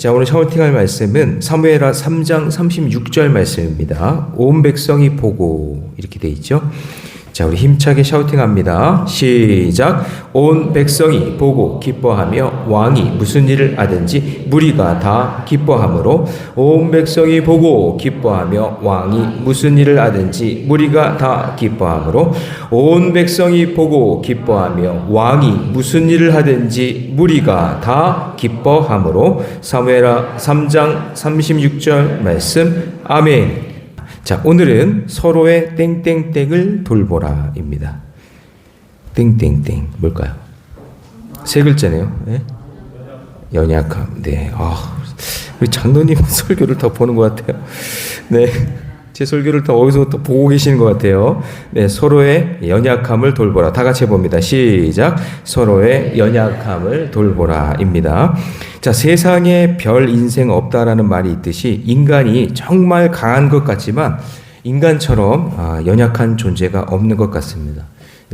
자, 오늘 샤우팅할 말씀은 사무엘하 3장 36절 말씀입니다. 온 백성이 보고 이렇게 돼 있죠. 자, 우리 힘차게 샤우팅합니다. 시작. 온 백성이 보고 기뻐하며 왕이 무슨 일을 하든지 무리가 다 기뻐하므로 온 백성이 보고 기뻐하며 왕이 무슨 일을 하든지 무리가 다 기뻐하므로 온 백성이 보고 기뻐하며 왕이 무슨 일을 하든지 무리가 다 기뻐하므로 사무엘하 3장 36절 말씀. 아멘. 자, 오늘은 서로의 땡땡땡을 돌보라입니다. 땡땡땡 뭘까요? 세 글자네요. 네? 연약함. 네. 우리 장로님 설교를 더 보는 것 같아요. 네. 제 설교를 더 어디서부터 보고 계시는 것 같아요. 네, 서로의 연약함을 돌보라. 다 같이 해봅니다. 시작. 서로의 연약함을 돌보라입니다. 자, 세상에 별 인생 없다라는 말이 있듯이 인간이 정말 강한 것 같지만 인간처럼 연약한 존재가 없는 것 같습니다.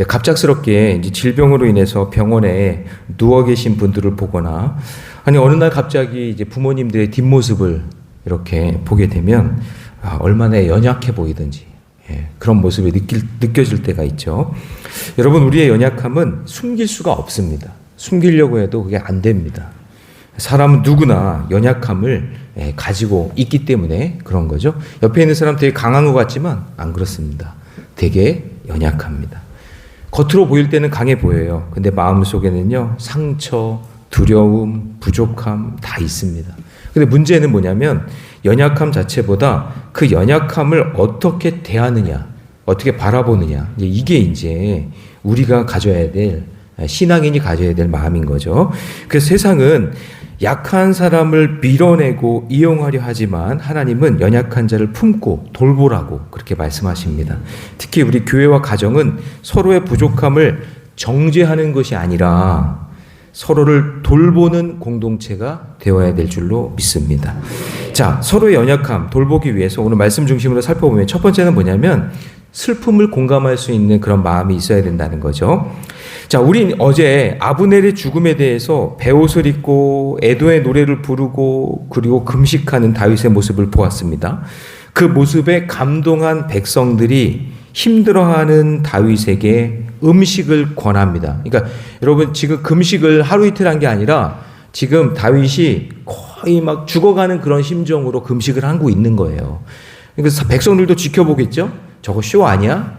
갑작스럽게 이제 질병으로 인해서 병원에 누워 계신 분들을 보거나 아니 어느 날 갑자기 이제 부모님들의 뒷모습을 이렇게 보게 되면 얼마나 연약해 보이든지 그런 모습이 느껴질 때가 있죠. 여러분, 우리의 연약함은 숨길 수가 없습니다. 숨기려고 해도 그게 안 됩니다. 사람은 누구나 연약함을 가지고 있기 때문에 그런 거죠. 옆에 있는 사람 되게 강한 것 같지만 안 그렇습니다. 되게 연약합니다. 겉으로 보일 때는 강해 보여요. 근데 마음속에는요, 상처, 두려움, 부족함 다 있습니다. 근데 문제는 뭐냐면 연약함 자체보다 그 연약함을 어떻게 대하느냐, 어떻게 바라보느냐, 이게 이제 우리가 가져야 될, 신앙인이 가져야 될 마음인 거죠. 그래서 세상은 약한 사람을 밀어내고 이용하려 하지만 하나님은 연약한 자를 품고 돌보라고 그렇게 말씀하십니다. 특히 우리 교회와 가정은 서로의 부족함을 정죄하는 것이 아니라 서로를 돌보는 공동체가 되어야 될 줄로 믿습니다. 자, 서로의 연약함 돌보기 위해서 오늘 말씀 중심으로 살펴보면 첫 번째는 뭐냐면 슬픔을 공감할 수 있는 그런 마음이 있어야 된다는 거죠. 자, 우린 어제 아브넬의 죽음에 대해서 베옷을 입고 애도의 노래를 부르고 그리고 금식하는 다윗의 모습을 보았습니다. 그 모습에 감동한 백성들이 힘들어하는 다윗에게 음식을 권합니다. 그러니까 여러분, 지금 금식을 하루 이틀 한 게 아니라 지금 다윗이 거의 막 죽어가는 그런 심정으로 금식을 하고 있는 거예요. 그러니까 백성들도 지켜보겠죠? 저거 쇼 아니야?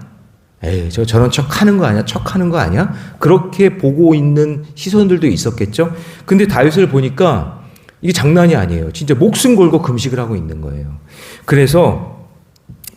에이, 저런 척 하는 거 아니야? 척 하는 거 아니야? 그렇게 보고 있는 시선들도 있었겠죠? 근데 다윗을 보니까 이게 장난이 아니에요. 진짜 목숨 걸고 금식을 하고 있는 거예요. 그래서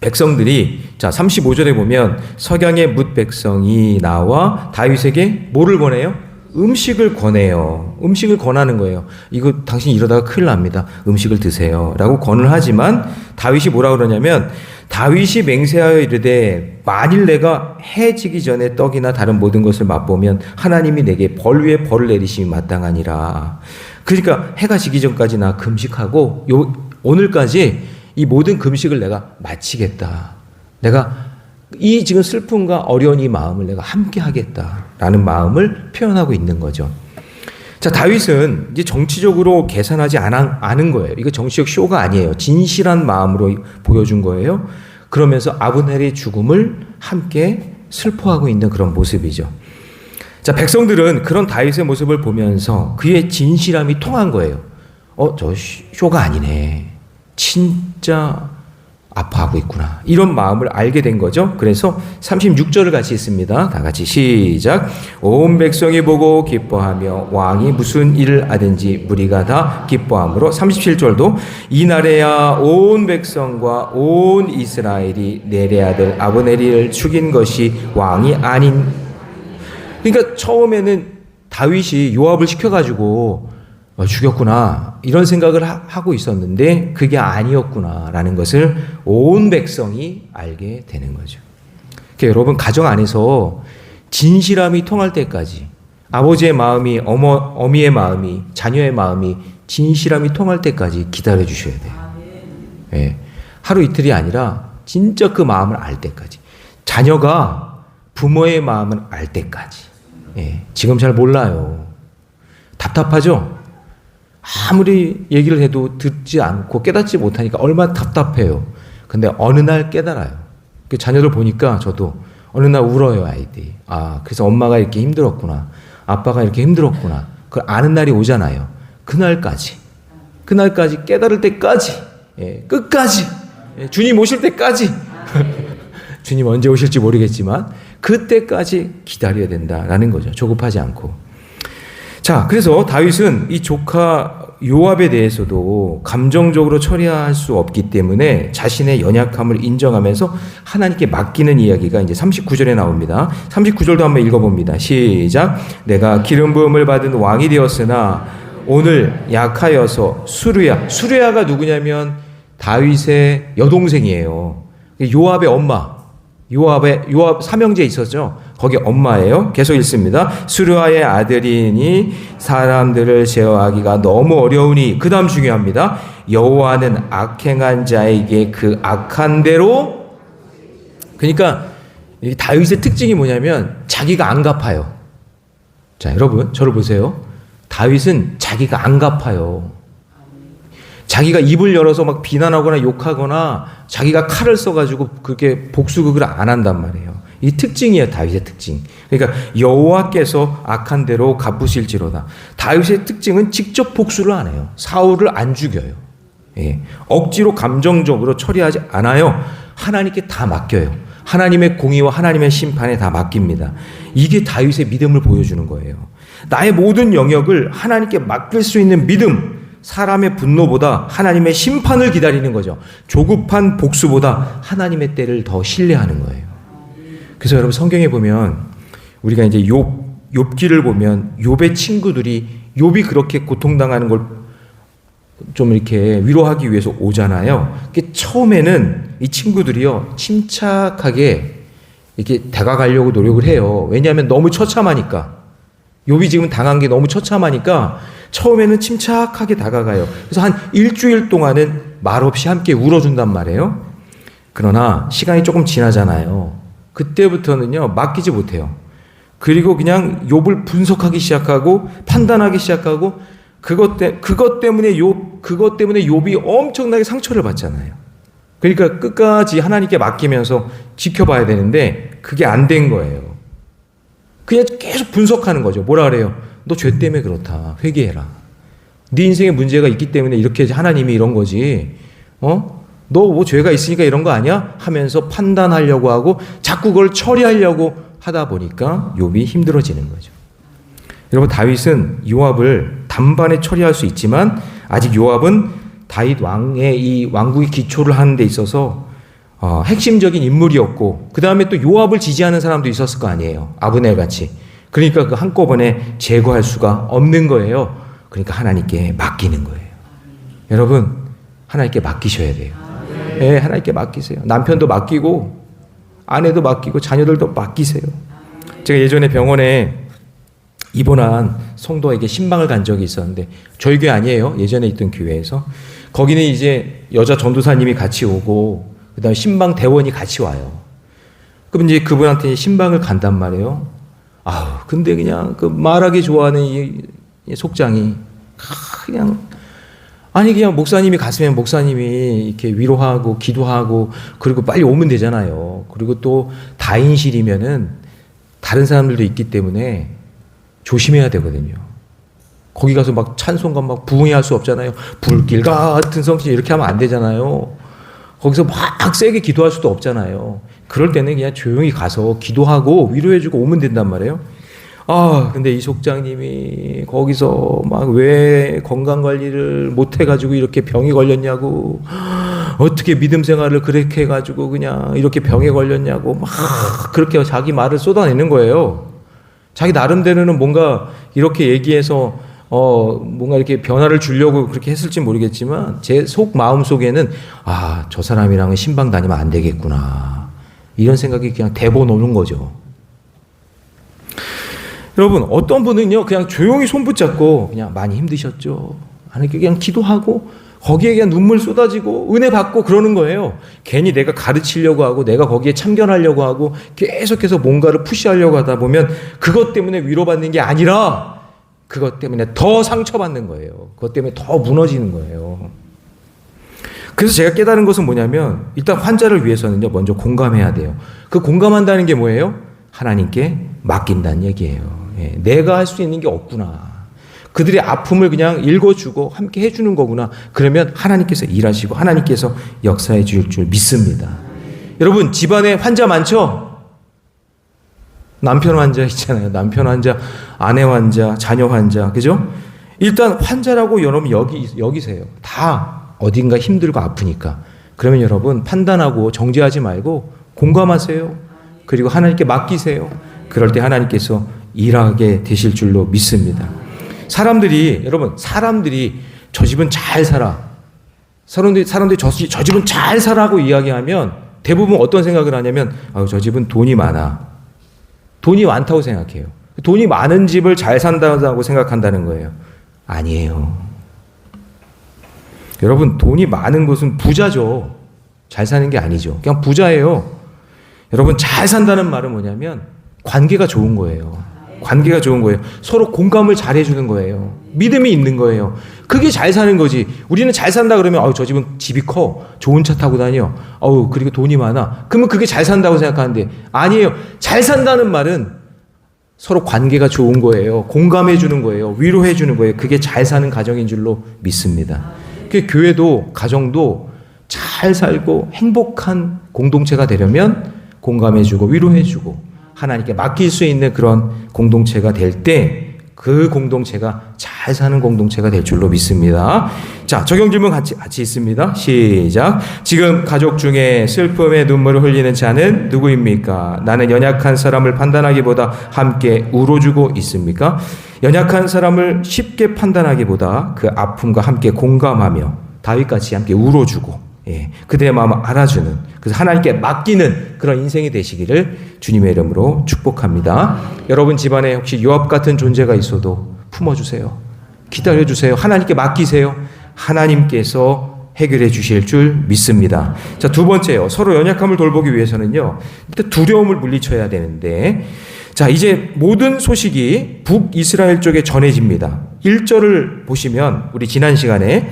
백성들이, 자, 35절에 보면 석양의 뭇 백성이 나와 다윗에게 뭐를 권해요? 음식을 권해요. 음식을 권하는 거예요. 이거 당신 이러다가 큰일 납니다. 음식을 드세요. 라고 권을 하지만 다윗이 뭐라 그러냐면 다윗이 맹세하여 이르되 만일 내가 해 지기 전에 떡이나 다른 모든 것을 맛보면 하나님이 내게 벌 위에 벌을 내리심이 마땅하니라. 그러니까 해가 지기 전까지 나 금식하고 오늘까지 이 모든 금식을 내가 마치겠다. 내가 이 지금 슬픔과 어려운 이 마음을 내가 함께 하겠다라는 마음을 표현하고 있는 거죠. 자, 다윗은 이제 정치적으로 계산하지 않은 거예요. 이거 정치적 쇼가 아니에요. 진실한 마음으로 보여준 거예요. 그러면서 아브넬의 죽음을 함께 슬퍼하고 있는 그런 모습이죠. 자, 백성들은 그런 다윗의 모습을 보면서 그의 진실함이 통한 거예요. 저 쇼가 아니네. 진짜 아파하고 있구나. 이런 마음을 알게 된 거죠. 그래서 36절을 같이 읽습니다. 다 같이 시작. 온 백성이 보고 기뻐하며 왕이 무슨 일을 하든지 무리가 다 기뻐하므로 37절도 이날에야 온 백성과 온 이스라엘이 내레 아들 아브넬을 죽인 것이 왕이 아닌. 그러니까 처음에는 다윗이 요압을 시켜가지고 죽였구나 이런 생각을 하고 있었는데 그게 아니었구나라는 것을 온 백성이 알게 되는 거죠. 그러니까 여러분, 가정 안에서 진실함이 통할 때까지 아버지의 마음이 어미의 마음이 자녀의 마음이 진실함이 통할 때까지 기다려 주셔야 돼요. 네. 하루 이틀이 아니라 진짜 그 마음을 알 때까지, 자녀가 부모의 마음을 알 때까지. 네. 지금 잘 몰라요. 답답하죠? 아무리 얘기를 해도 듣지 않고 깨닫지 못하니까 얼마나 답답해요. 근데 어느 날 깨달아요. 그 자녀들 보니까 저도 어느 날 울어요, 아이들이. 아, 그래서 엄마가 이렇게 힘들었구나. 아빠가 이렇게 힘들었구나. 그걸 아는 날이 오잖아요. 그날까지 깨달을 때까지, 끝까지, 주님 오실 때까지, 주님 언제 오실지 모르겠지만 그때까지 기다려야 된다라는 거죠. 조급하지 않고. 자, 그래서 다윗은 이 조카 요압에 대해서도 감정적으로 처리할 수 없기 때문에 자신의 연약함을 인정하면서 하나님께 맡기는 이야기가 이제 39절에 나옵니다. 39절도 한번 읽어봅니다. 시작. 내가 기름 부음을 받은 왕이 되었으나 오늘 약하여서 수르야가 누구냐면 다윗의 여동생이에요. 요압의 엄마. 요압 삼형제 있었죠. 거기 엄마예요. 계속 읽습니다. 수르아의 아들이니 사람들을 제어하기가 너무 어려우니. 그 다음 중요합니다. 여호와는 악행한 자에게 그 악한 대로. 그러니까 다윗의 특징이 뭐냐면 자기가 안 갚아요. 자, 여러분 저를 보세요. 다윗은 자기가 안 갚아요. 자기가 입을 열어서 막 비난하거나 욕하거나 자기가 칼을 써가지고 그렇게 복수극을 안 한단 말이에요. 이 특징이에요, 다윗의 특징. 그러니까 여호와께서 악한 대로 갚으실지로다. 다윗의 특징은 직접 복수를 안 해요. 사울을 안 죽여요. 억지로 감정적으로 처리하지 않아요. 하나님께 다 맡겨요. 하나님의 공의와 하나님의 심판에 다 맡깁니다. 이게 다윗의 믿음을 보여주는 거예요. 나의 모든 영역을 하나님께 맡길 수 있는 믿음. 사람의 분노보다 하나님의 심판을 기다리는 거죠. 조급한 복수보다 하나님의 때를 더 신뢰하는 거예요. 그래서 여러분 성경에 보면 우리가 이제 욥기를 보면 욥의 친구들이 욥이 그렇게 고통당하는 걸 좀 이렇게 위로하기 위해서 오잖아요. 처음에는 이 친구들이요 침착하게 이렇게 다가가려고 노력을 해요. 왜냐하면 너무 처참하니까. 욥이 지금 당한 게 너무 처참하니까 처음에는 침착하게 다가가요. 그래서 한 일주일 동안은 말없이 함께 울어준단 말이에요. 그러나 시간이 조금 지나잖아요. 그때부터는요 맡기지 못해요. 그리고 그냥 욥을 분석하기 시작하고 판단하기 시작하고 그것 때문에 욥이 엄청나게 상처를 받잖아요. 그러니까 끝까지 하나님께 맡기면서 지켜봐야 되는데 그게 안 된 거예요. 그냥 계속 분석하는 거죠. 뭐라 그래요? 너 죄 때문에 그렇다. 회개해라. 네 인생에 문제가 있기 때문에 이렇게 하나님이 이런 거지. 너 뭐 죄가 있으니까 이런 거 아니야? 하면서 판단하려고 하고 자꾸 그걸 처리하려고 하다 보니까 욥이 힘들어지는 거죠. 여러분 다윗은 요압을 단번에 처리할 수 있지만 아직 요압은 다윗 왕의 이 왕국의 기초를 하는 데 있어서 핵심적인 인물이었고 그 다음에 또 요압을 지지하는 사람도 있었을 거 아니에요. 아브넬 같이. 그러니까 그 한꺼번에 제거할 수가 없는 거예요. 그러니까 하나님께 맡기는 거예요. 여러분 하나님께 맡기셔야 돼요. 네, 하나님께 맡기세요. 남편도 맡기고 아내도 맡기고 자녀들도 맡기세요. 제가 예전에 병원에 입원한 성도에게 신방을 간 적이 있었는데 저희 교회 아니에요. 예전에 있던 교회에서 거기는 이제 여자 전도사님이 같이 오고 그다음에 신방 대원이 같이 와요. 그럼 이제 그분한테 신방을 간단 말이에요. 근데 그냥 그 말하기 좋아하는 이 속장이 그냥 목사님이 갔으면 목사님이 이렇게 위로하고 기도하고 그리고 빨리 오면 되잖아요. 그리고 또 다인실이면은 다른 사람들도 있기 때문에 조심해야 되거든요. 거기 가서 막 찬송가 막 부흥할 수 없잖아요. 불길 같은 성신 이렇게 하면 안 되잖아요. 거기서 막 세게 기도할 수도 없잖아요. 그럴 때는 그냥 조용히 가서 기도하고 위로해주고 오면 된단 말이에요. 근데 이 속장님이 거기서 막 왜 건강관리를 못해가지고 이렇게 병이 걸렸냐고, 어떻게 믿음 생활을 그렇게 해가지고 그냥 이렇게 병에 걸렸냐고 막 그렇게 자기 말을 쏟아내는 거예요. 자기 나름대로는 뭔가 이렇게 얘기해서 뭔가 이렇게 변화를 주려고 그렇게 했을지 모르겠지만 제 마음 속에는 저 사람이랑은 신방 다니면 안 되겠구나 이런 생각이 그냥 대본 오는 거죠. 여러분 어떤 분은요 그냥 조용히 손 붙잡고 그냥 많이 힘드셨죠. 그냥 기도하고 거기에 그냥 눈물 쏟아지고 은혜 받고 그러는 거예요. 괜히 내가 가르치려고 하고 내가 거기에 참견하려고 하고 계속해서 뭔가를 푸시하려고 하다 보면 그것 때문에 위로받는 게 아니라 그것 때문에 더 상처받는 거예요. 그것 때문에 더 무너지는 거예요. 그래서 제가 깨달은 것은 뭐냐면 일단 환자를 위해서는요, 먼저 공감해야 돼요. 그 공감한다는 게 뭐예요? 하나님께 맡긴다는 얘기예요. 예, 내가 할 수 있는 게 없구나. 그들의 아픔을 그냥 읽어주고 함께 해주는 거구나. 그러면 하나님께서 일하시고 하나님께서 역사해 주실 줄 믿습니다. 여러분, 집안에 환자 많죠? 남편 환자 있잖아요. 남편 환자, 아내 환자, 자녀 환자. 그죠? 일단 환자라고 여러분 여기세요. 다 어딘가 힘들고 아프니까. 그러면 여러분 판단하고 정죄하지 말고 공감하세요. 그리고 하나님께 맡기세요. 그럴 때 하나님께서 일하게 되실 줄로 믿습니다. 여러분, 사람들이 저 집은 잘 살아. 사람들이 저 집은 잘 살아고 이야기하면 대부분 어떤 생각을 하냐면, 저 집은 돈이 많아. 돈이 많다고 생각해요. 돈이 많은 집을 잘 산다고 생각한다는 거예요. 아니에요. 여러분, 돈이 많은 것은 부자죠. 잘 사는 게 아니죠. 그냥 부자예요. 여러분, 잘 산다는 말은 뭐냐면 관계가 좋은 거예요. 관계가 좋은 거예요. 서로 공감을 잘 해주는 거예요. 믿음이 있는 거예요. 그게 잘 사는 거지. 우리는 잘 산다 그러면 저 집은 집이 커. 좋은 차 타고 다녀. 그리고 돈이 많아. 그러면 그게 잘 산다고 생각하는데 아니에요. 잘 산다는 말은 서로 관계가 좋은 거예요. 공감해 주는 거예요. 위로해 주는 거예요. 그게 잘 사는 가정인 줄로 믿습니다. 그 교회도 가정도 잘 살고 행복한 공동체가 되려면 공감해 주고 위로해 주고 하나님께 맡길 수 있는 그런 공동체가 될 때 그 공동체가 잘 사는 공동체가 될 줄로 믿습니다. 자, 적용 질문 같이 있습니다. 시작. 지금 가족 중에 슬픔의 눈물을 흘리는 자는 누구입니까? 나는 연약한 사람을 판단하기보다 함께 울어주고 있습니까? 연약한 사람을 쉽게 판단하기보다 그 아픔과 함께 공감하며 다윗같이 함께 울어주고 그들의 마음을 알아주는, 그래서 하나님께 맡기는 그런 인생이 되시기를 주님의 이름으로 축복합니다. 여러분 집안에 혹시 요압 같은 존재가 있어도 품어주세요. 기다려주세요. 하나님께 맡기세요. 하나님께서 해결해 주실 줄 믿습니다. 자, 두 번째요. 서로 연약함을 돌보기 위해서는요, 일단 두려움을 물리쳐야 되는데, 자, 이제 모든 소식이 북이스라엘 쪽에 전해집니다. 1절을 보시면 우리 지난 시간에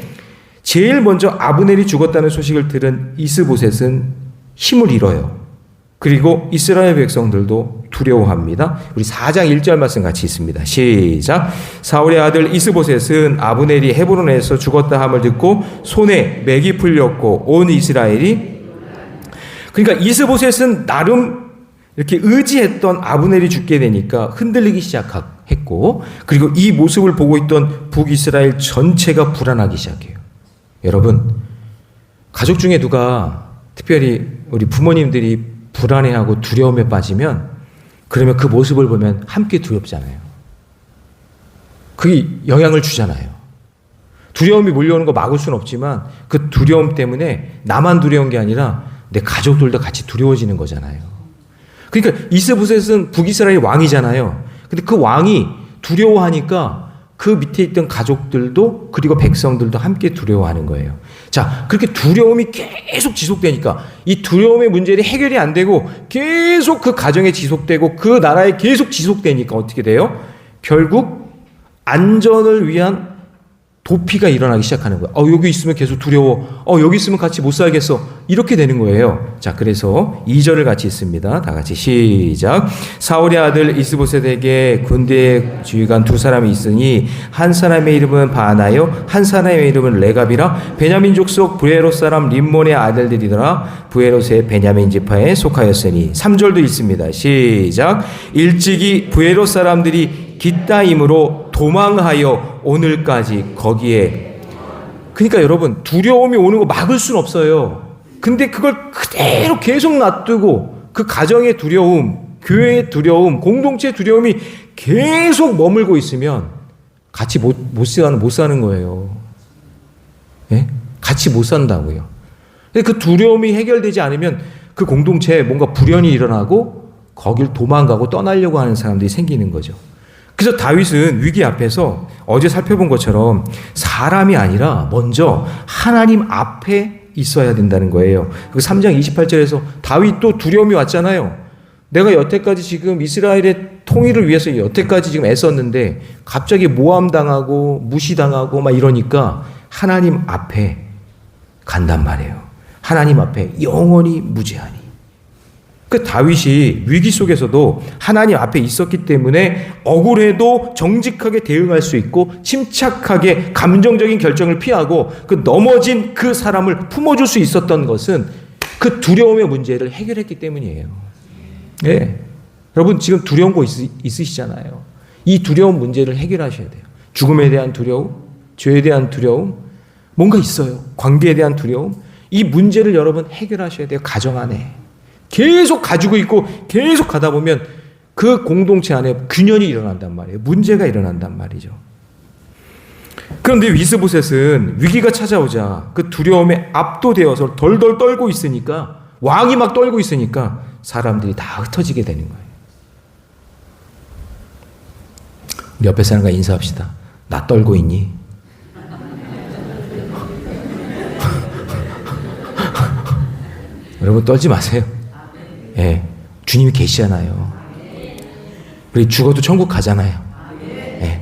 제일 먼저 아브넬이 죽었다는 소식을 들은 이스보셋은 힘을 잃어요. 그리고 이스라엘 백성들도 두려워합니다. 우리 4장 1절 말씀 같이 있습니다. 시작. 사울의 아들 이스보셋은 아브넬이 헤브론에서 죽었다 함을 듣고 손에 맥이 풀렸고 온 이스라엘이, 그러니까 이스보셋은 나름 이렇게 의지했던 아브넬이 죽게 되니까 흔들리기 시작했고, 그리고 이 모습을 보고 있던 북이스라엘 전체가 불안하기 시작해요. 여러분, 가족 중에 누가 특별히 우리 부모님들이 불안해하고 두려움에 빠지면, 그러면 그 모습을 보면 함께 두렵잖아요. 그게 영향을 주잖아요. 두려움이 몰려오는 거 막을 수는 없지만 그 두려움 때문에 나만 두려운 게 아니라 내 가족들도 같이 두려워지는 거잖아요. 그러니까 이스보셋은 북이스라엘 왕이잖아요. 근데 그 왕이 두려워하니까 그 밑에 있던 가족들도 그리고 백성들도 함께 두려워하는 거예요. 자, 그렇게 두려움이 계속 지속되니까 이 두려움의 문제는 해결이 안 되고 계속 그 가정에 지속되고 그 나라에 계속 지속되니까 어떻게 돼요? 결국 안전을 위한 도피가 일어나기 시작하는 거예요. 여기 있으면 계속 두려워. 여기 있으면 같이 못 살겠어. 이렇게 되는 거예요. 자, 그래서 2절을 같이 있습니다. 다 같이 시작. 사울의 아들 이스보셋에게 군대의 지휘관 두 사람이 있으니 한 사람의 이름은 바나요, 한 사람의 이름은 레갑이라 베냐민 족속 브에롯 사람 림몬의 아들들이더라. 브에롯의 베냐민 지파에 속하였으니. 3절도 있습니다. 시작. 일찍이 브에롯 사람들이 깃다임으로 도망하여 오늘까지 거기에. 그러니까 여러분, 두려움이 오는 거 막을 수는 없어요. 근데 그걸 그대로 계속 놔두고 그 가정의 두려움, 교회의 두려움, 공동체의 두려움이 계속 머물고 있으면 같이 못 사는 거예요. 예? 같이 못 산다고요. 근데 그 두려움이 해결되지 않으면 그 공동체에 뭔가 불연이 일어나고 거길 도망가고 떠나려고 하는 사람들이 생기는 거죠. 그래서 다윗은 위기 앞에서 어제 살펴본 것처럼 사람이 아니라 먼저 하나님 앞에 있어야 된다는 거예요. 그 3장 28절에서 다윗도 두려움이 왔잖아요. 내가 여태까지 지금 이스라엘에 통일을 위해서 여태까지 지금 애썼는데 갑자기 모함당하고 무시당하고 막 이러니까 하나님 앞에 간단 말이에요. 하나님 앞에 영원히 무죄하니. 그 다윗이 위기 속에서도 하나님 앞에 있었기 때문에 억울해도 정직하게 대응할 수 있고 침착하게 감정적인 결정을 피하고 그 넘어진 그 사람을 품어줄 수 있었던 것은 그 두려움의 문제를 해결했기 때문이에요. 네. 여러분 지금 두려운 거 있으시잖아요. 이 두려운 문제를 해결하셔야 돼요. 죽음에 대한 두려움, 죄에 대한 두려움, 뭔가 있어요. 관계에 대한 두려움. 이 문제를 여러분 해결하셔야 돼요. 가정 안에. 계속 가지고 있고 계속 가다 보면 그 공동체 안에 균열이 일어난단 말이에요. 문제가 일어난단 말이죠. 그런데 이스보셋은 위기가 찾아오자 그 두려움에 압도되어서 덜덜 떨고 있으니까, 왕이 막 떨고 있으니까 사람들이 다 흩어지게 되는 거예요. 우리 옆에 사람과 인사합시다. 나 떨고 있니? 여러분 떨지 마세요. 예, 주님이 계시잖아요. 우리 죽어도 천국 가잖아요. 예.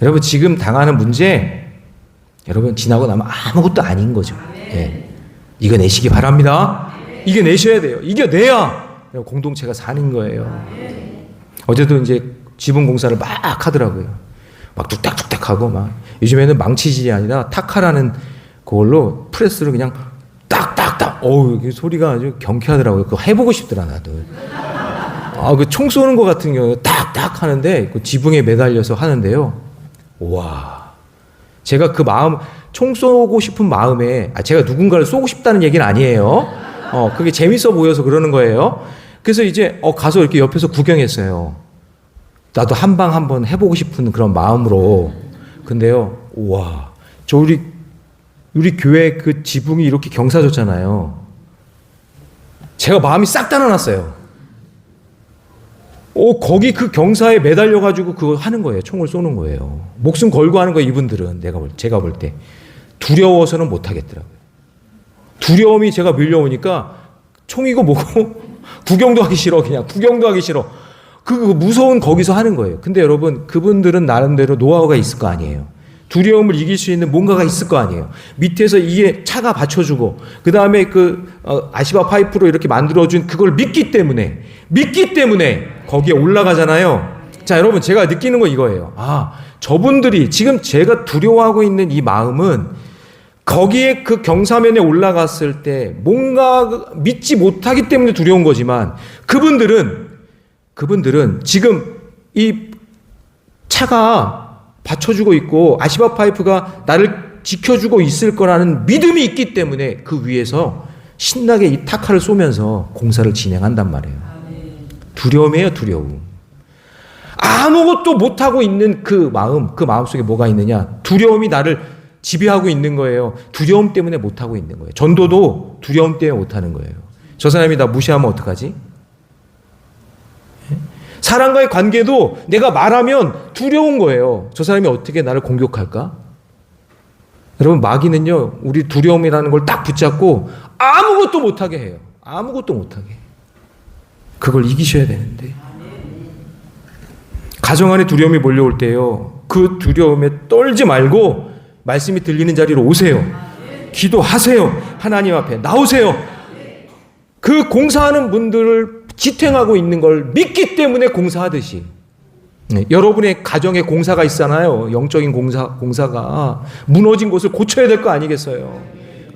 여러분 지금 당하는 문제, 여러분 지나고 나면 아무것도 아닌 거죠. 예. 이겨내시기 바랍니다. 이겨내셔야 돼요. 이겨내야 공동체가 사는 거예요. 어제도 이제 지붕 공사를 막 하더라고요. 막 뚝딱뚝딱 하고 막. 요즘에는 망치질이 아니라 타카라는 그걸로 프레스로 그냥 딱딱딱. 어우, 소리가 아주 경쾌하더라고요. 그거 해보고 싶더라, 나도. 그 총 쏘는 것 같은 경우에 딱딱 하는데, 그 지붕에 매달려서 하는데요. 와. 제가 그 마음, 총 쏘고 싶은 마음에, 제가 누군가를 쏘고 싶다는 얘기는 아니에요. 그게 재밌어 보여서 그러는 거예요. 그래서 이제, 가서 이렇게 옆에서 구경했어요. 나도 한 방 한번 해보고 싶은 그런 마음으로. 근데요, 우와. 우리 교회 그 지붕이 이렇게 경사졌잖아요. 제가 마음이 싹 달아났어요. 거기 그 경사에 매달려가지고 그거 하는 거예요. 총을 쏘는 거예요. 목숨 걸고 하는 거예요, 이분들은. 제가 볼 때. 두려워서는 못 하겠더라고요. 두려움이 제가 밀려오니까 총이고 뭐고 구경도 하기 싫어. 그냥 구경도 하기 싫어. 그 무서운 거기서 하는 거예요. 근데 여러분, 그분들은 나름대로 노하우가 있을 거 아니에요. 두려움을 이길 수 있는 뭔가가 있을 거 아니에요. 밑에서 이게 차가 받쳐주고, 그 다음에 아시바 파이프로 이렇게 만들어준 그걸 믿기 때문에 거기에 올라가잖아요. 자, 여러분, 제가 느끼는 거 이거예요. 저분들이 지금 제가 두려워하고 있는 이 마음은 거기에 그 경사면에 올라갔을 때 뭔가 믿지 못하기 때문에 두려운 거지만, 그분들은 지금 이 차가 받쳐주고 있고 아시바 파이프가 나를 지켜주고 있을 거라는 믿음이 있기 때문에 그 위에서 신나게 이 타카를 쏘면서 공사를 진행한단 말이에요. 두려움이에요, 두려움. 아무것도 못하고 있는 그 마음속에 뭐가 있느냐? 두려움이 나를 지배하고 있는 거예요. 두려움 때문에 못하고 있는 거예요. 전도도 두려움 때문에 못하는 거예요. 저 사람이 나 무시하면 어떡하지? 사람과의 관계도 내가 말하면 두려운 거예요. 저 사람이 어떻게 나를 공격할까? 여러분, 마귀는요, 우리 두려움이라는 걸 딱 붙잡고 아무것도 못하게 해요. 아무것도 못하게. 그걸 이기셔야 되는데. 가정 안에 두려움이 몰려올 때요, 그 두려움에 떨지 말고 말씀이 들리는 자리로 오세요. 기도하세요. 하나님 앞에 나오세요. 그 공사하는 분들을 지탱하고 있는 걸 믿기 때문에 공사하듯이, 여러분의 가정에 공사가 있잖아요. 영적인 공사가 무너진 곳을 고쳐야 될 거 아니겠어요?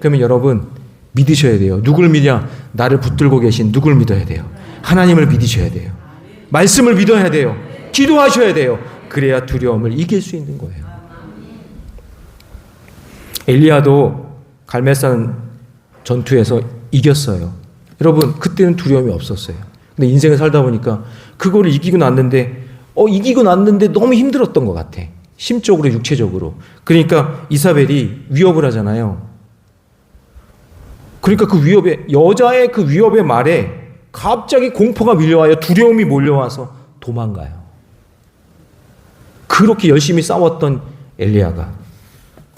그러면 여러분 믿으셔야 돼요. 누굴 믿냐? 나를 붙들고 계신 누굴 믿어야 돼요? 하나님을 믿으셔야 돼요. 말씀을 믿어야 돼요. 기도하셔야 돼요. 그래야 두려움을 이길 수 있는 거예요. 엘리야도 갈멜산 전투에서 이겼어요. 여러분, 그때는 두려움이 없었어요. 근데 인생을 살다 보니까 그거를 이기고 났는데 너무 힘들었던 것 같아. 심적으로, 육체적으로. 그러니까 이사벨이 위협을 하잖아요. 그러니까 여자의 그 위협의 말에 갑자기 공포가 밀려와요. 두려움이 몰려와서 도망가요. 그렇게 열심히 싸웠던 엘리야가.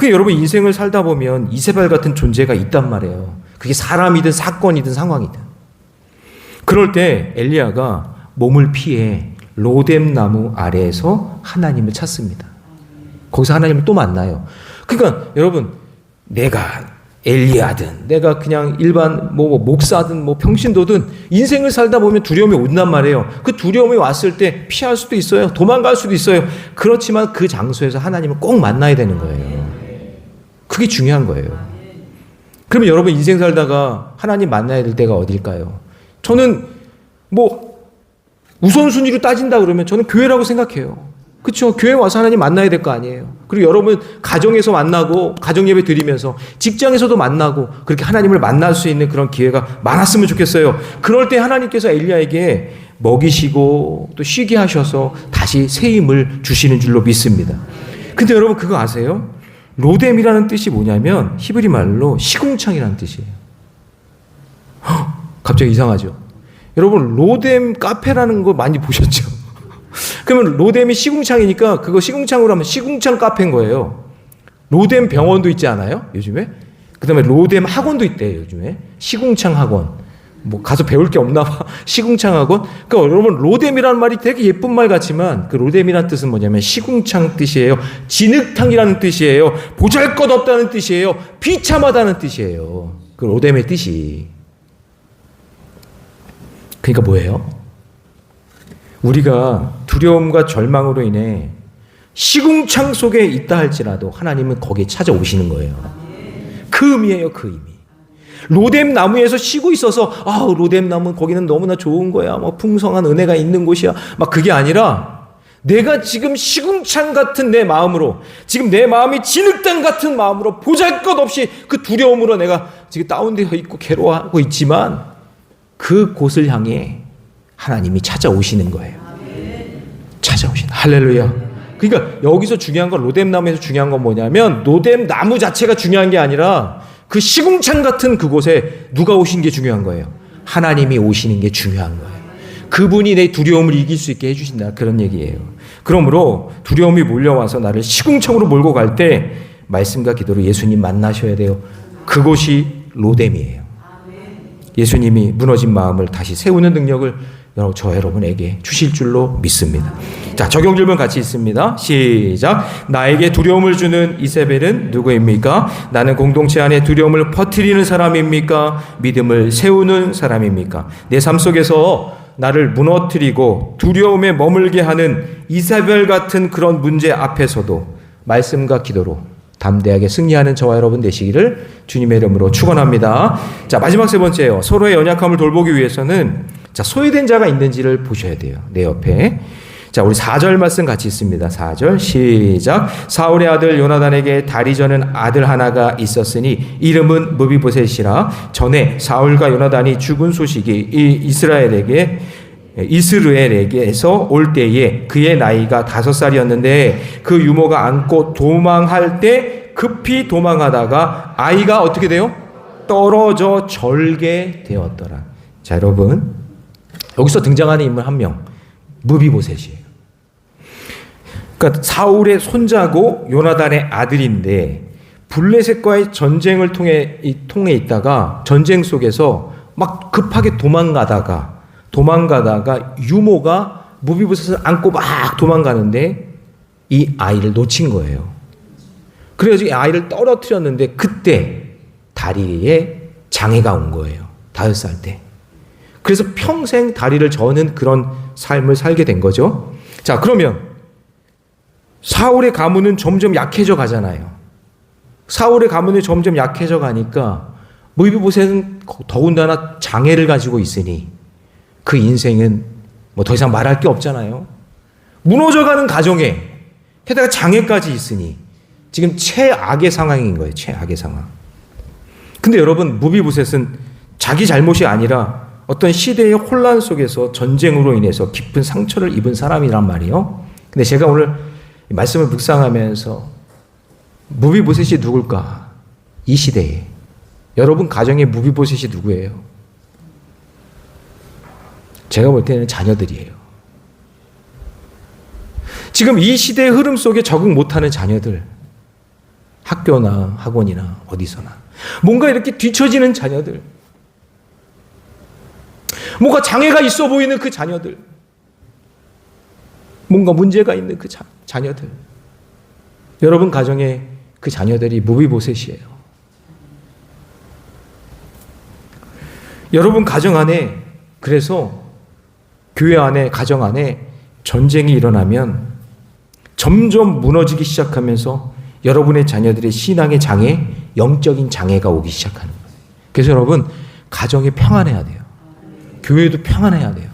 여러분, 인생을 살다 보면 이세벨 같은 존재가 있단 말이에요. 그게 사람이든 사건이든 상황이든. 그럴 때 엘리야가 몸을 피해 로뎀 나무 아래에서 하나님을 찾습니다. 거기서 하나님을 또 만나요. 그러니까 여러분, 내가 엘리야든 내가 그냥 일반 목사든 평신도든 인생을 살다 보면 두려움이 온단 말이에요. 그 두려움이 왔을 때 피할 수도 있어요. 도망갈 수도 있어요. 그렇지만 그 장소에서 하나님을 꼭 만나야 되는 거예요. 그게 중요한 거예요. 그러면 여러분 인생 살다가 하나님 만나야 될 때가 어딜까요? 저는 우선순위로 따진다 그러면 저는 교회라고 생각해요. 그렇죠? 교회 와서 하나님 만나야 될 거 아니에요. 그리고 여러분 가정에서 만나고 가정예배 드리면서 직장에서도 만나고 그렇게 하나님을 만날 수 있는 그런 기회가 많았으면 좋겠어요. 그럴 때 하나님께서 엘리야에게 먹이시고 또 쉬게 하셔서 다시 새 힘을 주시는 줄로 믿습니다. 근데 여러분 그거 아세요? 로뎀이라는 뜻이 뭐냐면 히브리 말로 시궁창이라는 뜻이에요. 갑자기 이상하죠? 여러분 로뎀 카페라는 거 많이 보셨죠? 그러면 로뎀이 시궁창이니까 그거 시궁창으로 하면 시궁창 카페인 거예요. 로뎀 병원도 있지 않아요? 요즘에? 그 다음에 로뎀 학원도 있대요. 요즘에. 시궁창 학원. 가서 배울 게 없나 봐. 시궁창 학원. 그러니까 여러분 로뎀이라는 말이 되게 예쁜 말 같지만 그 로뎀이라는 뜻은 뭐냐면 시궁창 뜻이에요. 진흙탕이라는 뜻이에요. 보잘것없다는 뜻이에요. 비참하다는 뜻이에요. 그 로뎀의 뜻이. 그러니까 뭐예요? 우리가 두려움과 절망으로 인해 시궁창 속에 있다 할지라도 하나님은 거기에 찾아오시는 거예요. 그 의미예요, 그 의미. 로뎀 나무에서 쉬고 있어서 로뎀 나무 거기는 너무나 좋은 거야. 풍성한 은혜가 있는 곳이야. 그게 아니라 내가 지금 시궁창 같은 내 마음으로 지금 내 마음이 진흙탕 같은 마음으로 보잘것없이 그 두려움으로 내가 지금 다운되어 있고 괴로워하고 있지만 그곳을 향해 하나님이 찾아오시는 거예요. 찾아오시는. 할렐루야. 그러니까 여기서 중요한 건 로뎀 나무에서 중요한 건 뭐냐면 로뎀 나무 자체가 중요한 게 아니라 그 시궁창 같은 그곳에 누가 오신 게 중요한 거예요. 하나님이 오시는 게 중요한 거예요. 그분이 내 두려움을 이길 수 있게 해주신다. 그런 얘기예요. 그러므로 두려움이 몰려와서 나를 시궁창으로 몰고 갈 때 말씀과 기도로 예수님 만나셔야 돼요. 그곳이 로뎀이에요. 예수님이 무너진 마음을 다시 세우는 능력을 저 여러분에게 주실 줄로 믿습니다. 자, 적용 질문 같이 있습니다. 시작. 나에게 두려움을 주는 이세벨은 누구입니까? 나는 공동체 안에 두려움을 퍼뜨리는 사람입니까? 믿음을 세우는 사람입니까? 내 삶 속에서 나를 무너뜨리고 두려움에 머물게 하는 이세벨 같은 그런 문제 앞에서도 말씀과 기도로 담대하게 승리하는 저와 여러분 되시기를 주님의 이름으로 축원합니다. 자, 마지막 세 번째요. 서로의 연약함을 돌보기 위해서는 소외된 자가 있는지를 보셔야 돼요. 내 옆에. 자, 우리 4절 말씀 같이 있습니다. 4절 시작. 사울의 아들 요나단에게 다리 저는 아들 하나가 있었으니 이름은 무비보셋이라. 전에 사울과 요나단이 죽은 소식이 이스라엘에게서 올 때에 그의 나이가 5살이었는데 그 유모가 안고 도망할 때 급히 도망하다가 아이가 어떻게 돼요? 떨어져 절게 되었더라. 자, 여러분 여기서 등장하는 인물 한 명, 무비보셋이에요. 그러니까 사울의 손자고 요나단의 아들인데 블레셋과의 전쟁을 통해 있다가 전쟁 속에서 막 급하게 도망가다가 유모가 무비보셋을 안고 막 도망가는데 이 아이를 놓친 거예요. 그래서 이 아이를 떨어뜨렸는데 그때 다리에 장애가 온 거예요. 5살 때. 그래서 평생 다리를 저는 그런 삶을 살게 된 거죠. 자, 그러면 사울의 가문은 점점 약해져 가잖아요. 사울의 가문이 점점 약해져 가니까 무비보셋은 더군다나 장애를 가지고 있으니 그 인생은 더 이상 말할 게 없잖아요. 무너져가는 가정에 게다가 장애까지 있으니 지금 최악의 상황인 거예요. 최악의 상황. 근데 여러분 무비보셋은 자기 잘못이 아니라 어떤 시대의 혼란 속에서 전쟁으로 인해서 깊은 상처를 입은 사람이란 말이에요. 근데 제가 오늘 말씀을 묵상하면서 무비보셋이 누굴까? 이 시대에 여러분 가정의 무비보셋이 누구예요? 제가 볼 때는 자녀들이에요. 지금 이 시대의 흐름 속에 적응 못하는 자녀들, 학교나 학원이나 어디서나 뭔가 이렇게 뒤처지는 자녀들, 뭔가 장애가 있어 보이는 그 자녀들, 뭔가 문제가 있는 그 자녀들. 여러분 가정에 그 자녀들이 무비보셋이에요. 여러분 가정 안에, 그래서 교회 안에, 가정 안에 전쟁이 일어나면 점점 무너지기 시작하면서 여러분의 자녀들의 신앙의 장애, 영적인 장애가 오기 시작하는 거예요. 그래서 여러분 가정이 평안해야 돼요. 교회도 평안해야 돼요.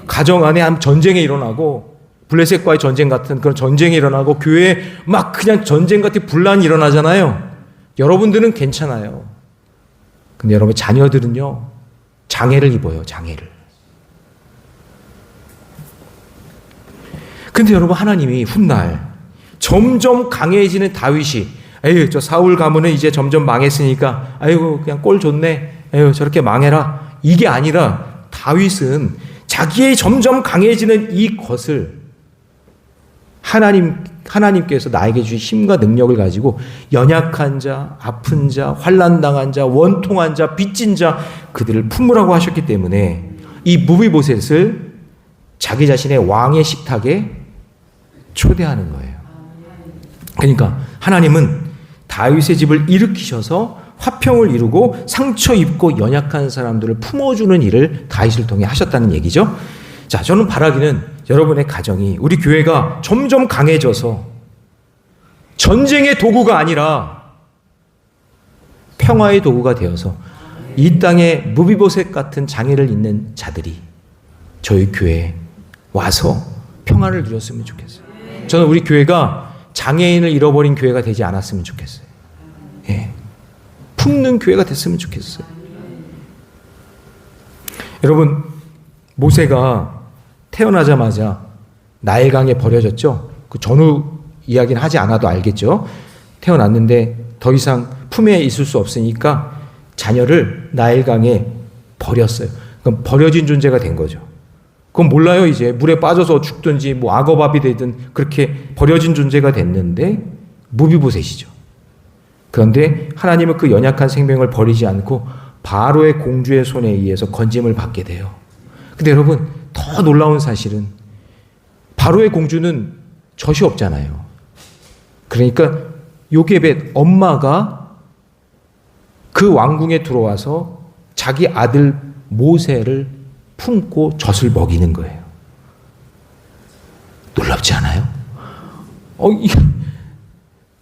가정 안에 한 전쟁이 일어나고, 블레셋과의 전쟁 같은 그런 전쟁이 일어나고, 교회에 막 그냥 전쟁 같은 분란이 일어나잖아요. 여러분들은 괜찮아요. 근데 여러분 자녀들은요, 장애를 입어요. 장애를. 근데 여러분 하나님이 훗날 점점 강해지는 다윗이, 에휴 저 사울 가문은 이제 점점 망했으니까 아이고 그냥 꼴 좋네, 에휴 저렇게 망해라, 이게 아니라 다윗은 자기의 점점 강해지는 이것을 하나님께서 나에게 주신 힘과 능력을 가지고 연약한 자, 아픈 자, 환난당한 자, 원통한 자, 빚진 자, 그들을 품으라고 하셨기 때문에 이 무비보셋을 자기 자신의 왕의 식탁에 초대하는 거예요. 그러니까 하나님은 다윗의 집을 일으키셔서 화평을 이루고 상처 입고 연약한 사람들을 품어주는 일을 다윗을 통해 하셨다는 얘기죠. 자, 저는 바라기는 여러분의 가정이, 우리 교회가 점점 강해져서 전쟁의 도구가 아니라 평화의 도구가 되어서 이 땅에 무비보셋 같은 장애를 입는 자들이 저희 교회에 와서 평화를 누렸으면 좋겠어요. 저는 우리 교회가 장애인을 잃어버린 교회가 되지 않았으면 좋겠어요. 예. 품는 교회가 됐으면 좋겠어요. 여러분, 모세가 태어나자마자 나일강에 버려졌죠. 그 전후 이야기는 하지 않아도 알겠죠. 태어났는데 더 이상 품에 있을 수 없으니까 자녀를 나일강에 버렸어요. 그럼 버려진 존재가 된 거죠. 그건 몰라요. 이제 물에 빠져서 죽든지 뭐 악어밥이 되든 그렇게 버려진 존재가 됐는데 무비보셋이죠. 그런데 하나님은 그 연약한 생명을 버리지 않고 바로의 공주의 손에 의해서 건짐을 받게 돼요. 근데 여러분 더 놀라운 사실은 바로의 공주는 젖이 없잖아요. 그러니까 요게벳 엄마가 그 왕궁에 들어와서 자기 아들 모세를 품고 젖을 먹이는 거예요. 놀랍지 않아요?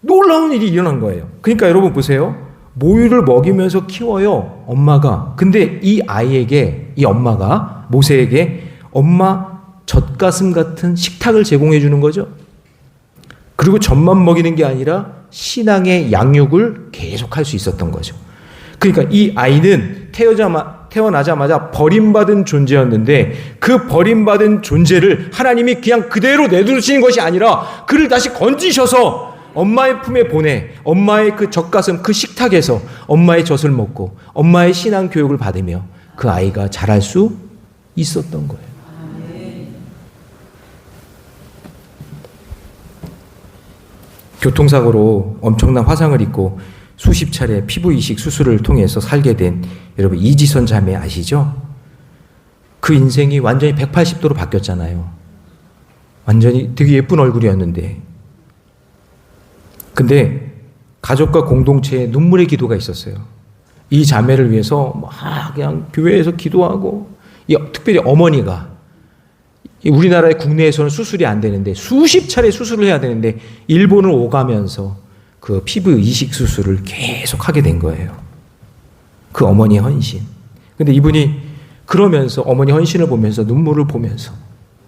놀라운 일이 일어난 거예요. 그러니까 여러분 보세요. 모유를 먹이면서 키워요, 엄마가. 근데 이 아이에게, 이 엄마가 모세에게 엄마 젖가슴 같은 식탁을 제공해 주는 거죠. 그리고 젖만 먹이는 게 아니라 신앙의 양육을 계속 할 수 있었던 거죠. 그러니까 이 아이는 태어나자마자 버림받은 존재였는데 그 버림받은 존재를 하나님이 그냥 그대로 내두시는 것이 아니라 그를 다시 건지셔서 엄마의 품에 보내, 엄마의 그 젖가슴, 그 식탁에서 엄마의 젖을 먹고 엄마의 신앙 교육을 받으며 그 아이가 자랄 수 있었던 거예요. 교통사고로 엄청난 화상을 입고 수십 차례 피부 이식 수술을 통해서 살게 된 여러분 이지선 자매 아시죠? 그 인생이 완전히 180도로 바뀌었잖아요. 완전히 되게 예쁜 얼굴이었는데, 근데 가족과 공동체에 눈물의 기도가 있었어요. 이 자매를 위해서 막 그냥 교회에서 기도하고, 특별히 어머니가 우리나라의 국내에서는 수술이 안 되는데 수십 차례 수술을 해야 되는데 일본을 오가면서 그 피부 이식 수술을 계속 하게 된 거예요. 그 어머니의 헌신. 근데 이분이 그러면서 어머니 헌신을 보면서 눈물을 보면서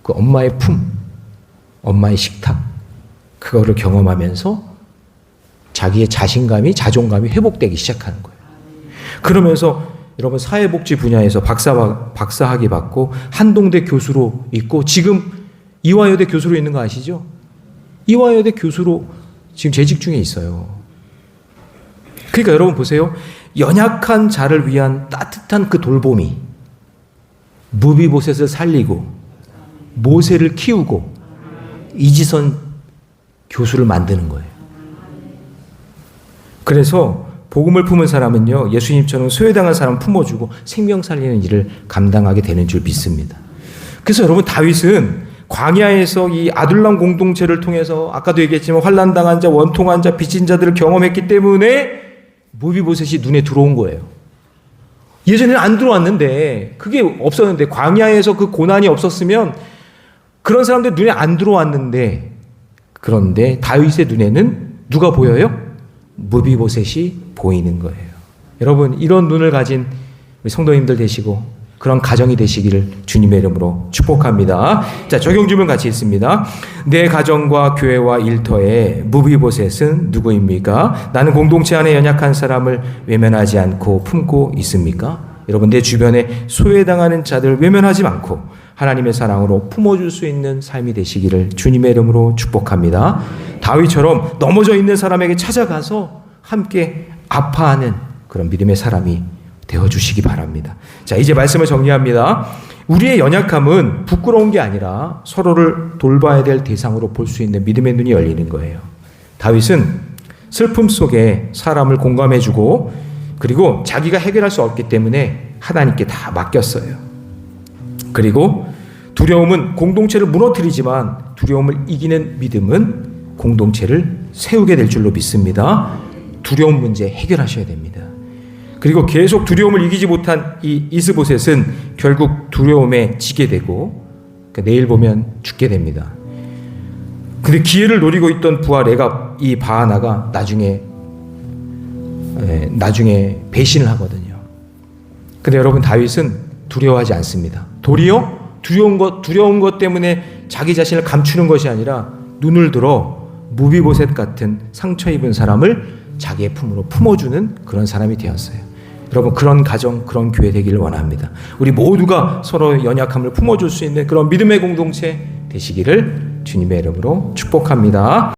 그 엄마의 품, 엄마의 식탁, 그거를 경험하면서 자기의 자신감이, 자존감이 회복되기 시작하는 거예요. 그러면서 여러분 사회복지 분야에서 박사학위 받고 한동대 교수로 있고 지금 이화여대 교수로 있는 거 아시죠? 이화여대 교수로 지금 재직 중에 있어요. 그러니까 여러분 보세요. 연약한 자를 위한 따뜻한 그 돌봄이 무비보셋을 살리고 모세를 키우고 이지선 교수를 만드는 거예요. 그래서 복음을 품은 사람은요, 예수님처럼 소외당한 사람 품어주고 생명 살리는 일을 감당하게 되는 줄 믿습니다. 그래서 여러분 다윗은 광야에서 이 아둘람 공동체를 통해서 아까도 얘기했지만 환난당한 자, 원통한 자, 빚진 자들을 경험했기 때문에 무비보셋이 눈에 들어온 거예요. 예전에는 안 들어왔는데, 그게 없었는데, 광야에서 그 고난이 없었으면 그런 사람들 눈에 안 들어왔는데, 그런데 다윗의 눈에는 누가 보여요? 무비보셋이 보이는 거예요. 여러분, 이런 눈을 가진 우리 성도님들 되시고 그런 가정이 되시기를 주님의 이름으로 축복합니다. 자, 적용 질문 같이 있습니다. 내 가정과 교회와 일터에 무비보셋은 누구입니까? 나는 공동체 안에 연약한 사람을 외면하지 않고 품고 있습니까? 여러분, 내 주변에 소외당하는 자들을 외면하지 않고 하나님의 사랑으로 품어줄 수 있는 삶이 되시기를 주님의 이름으로 축복합니다. 다윗처럼 넘어져 있는 사람에게 찾아가서 함께 아파하는 그런 믿음의 사람이 되어주시기 바랍니다. 자, 이제 말씀을 정리합니다. 우리의 연약함은 부끄러운 게 아니라 서로를 돌봐야 될 대상으로 볼 수 있는 믿음의 눈이 열리는 거예요. 다윗은 슬픔 속에 사람을 공감해주고 그리고 자기가 해결할 수 없기 때문에 하나님께 다 맡겼어요. 그리고 두려움은 공동체를 무너뜨리지만 두려움을 이기는 믿음은 공동체를 세우게 될 줄로 믿습니다. 두려움 문제 해결하셔야 됩니다. 그리고 계속 두려움을 이기지 못한 이 이스보셋은 결국 두려움에 지게 되고 내일 보면 죽게 됩니다. 근데 기회를 노리고 있던 부하 레갑 이 바하나가 나중에 배신을 하거든요. 근데 여러분, 다윗은 두려워하지 않습니다. 도리어 두려운 것 때문에 자기 자신을 감추는 것이 아니라 눈을 들어 무비보셋 같은 상처 입은 사람을 자기의 품으로 품어주는 그런 사람이 되었어요. 여러분, 그런 가정, 그런 교회 되기를 원합니다. 우리 모두가 서로 연약함을 품어줄 수 있는 그런 믿음의 공동체 되시기를 주님의 이름으로 축복합니다.